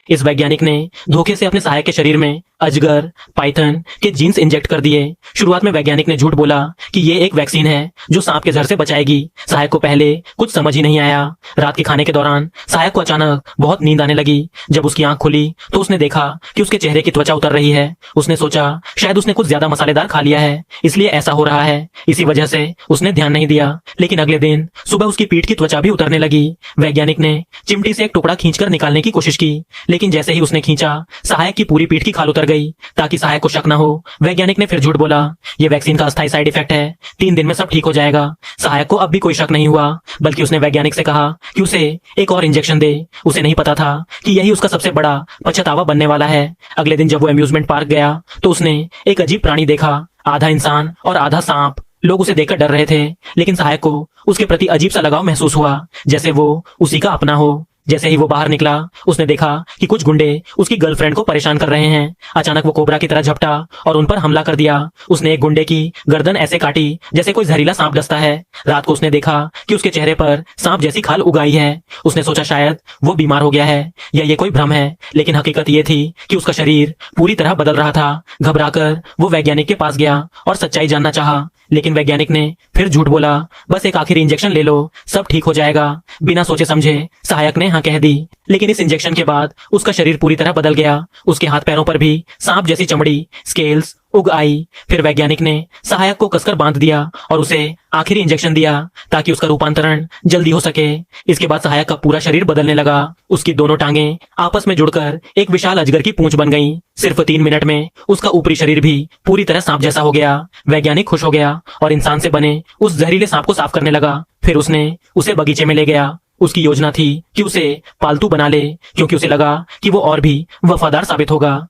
इस वैज्ञानिक ने धोखे से अपने सहायक के शरीर में अजगर, पाइथन के जीन्स इंजेक्ट कर दिए। शुरुआत में वैज्ञानिक ने झूठ बोला कि ये एक वैक्सीन है जो सांप के जहर से बचाएगी। सहायक को पहले कुछ समझ ही नहीं आया। रात के खाने के दौरान सहायक को अचानक बहुत नींद आने लगी। जब उसकी आंख खुली तो उसने देखा कि उसके चेहरे की त्वचा उतर रही है। उसने सोचा शायद उसने कुछ ज्यादा मसालेदार खा लिया है, इसलिए ऐसा हो रहा है। इसी वजह से उसने ध्यान नहीं दिया। लेकिन अगले दिन सुबह उसकी पीठ की त्वचा भी उतरने लगी। वैज्ञानिक ने चिमटी से एक टुकड़ा खींचकर निकालने की कोशिश की, लेकिन जैसे ही उसने खींचा सहायक की पूरी पीठ की खाल उतर गई। ताकि सहायक को शक न हो, वैज्ञानिक ने फिर झूठ बोला, ये वैक्सीन का अस्थायी साइड इफेक्ट है, 3 दिन में सब ठीक हो जाएगा। सहायक को अब भी कोई शक नहीं हुआ, बल्कि उसने वैज्ञानिक से कहा कि उसे एक और इंजेक्शन दे। उसे नहीं पता था कि यही उसका सबसे बड़ा पछतावा बनने वाला है। अगले दिन जब वो अम्यूजमेंट पार्क गया तो उसने एक अजीब प्राणी देखा, आधा इंसान और आधा सांप। लोग उसे देखकर डर रहे थे, लेकिन सहायक को उसके प्रति अजीब सा लगाव महसूस हुआ, जैसे वो उसी का अपना हो। जैसे ही वो बाहर निकला उसने देखा कि कुछ गुंडे उसकी गर्लफ्रेंड को परेशान कर रहे हैं। अचानक वो कोबरा की तरह झपटा और उन पर हमला कर दिया। उसने एक गुंडे की गर्दन ऐसे काटी जैसे कोई जहरीला सांप डसता है। रात को उसने देखा कि उसके चेहरे पर सांप जैसी खाल उगाई है। उसने सोचा शायद वो बीमार हो गया है या ये कोई भ्रम है, लेकिन हकीकत ये थी कि उसका शरीर पूरी तरह बदल रहा था। घबराकर वो वैज्ञानिक के पास गया और सच्चाई जानना चाहा, लेकिन वैज्ञानिक ने फिर झूठ बोला, बस एक आखिरी इंजेक्शन ले लो, सब ठीक हो जाएगा। बिना सोचे समझे सहायक ने हाँ कह दी, लेकिन इस इंजेक्शन के बाद उसका शरीर पूरी तरह बदल गया। उसके हाथ पैरों पर भी सांप जैसी चमड़ी, स्केल्स उग आई। फिर वैज्ञानिक ने सहायक को कसकर बांध दिया और उसे आखिरी इंजेक्शन दिया ताकि उसका रूपांतरण जल्दी हो सके। इसके बाद सहायक का पूरा शरीर बदलने लगा। उसकी दोनों टांगें आपस में जुड़कर एक विशाल अजगर की पूंछ बन गई। सिर्फ 3 मिनट में उसका ऊपरी शरीर भी पूरी तरह सांप जैसा हो गया। वैज्ञानिक खुश हो गया और इंसान से बने उस जहरीले सांप को साफ करने लगा। फिर उसने उसे बगीचे में ले गया। उसकी योजना थी कि उसे पालतू बना ले, क्योंकि उसे लगा कि वो और भी वफादार साबित होगा।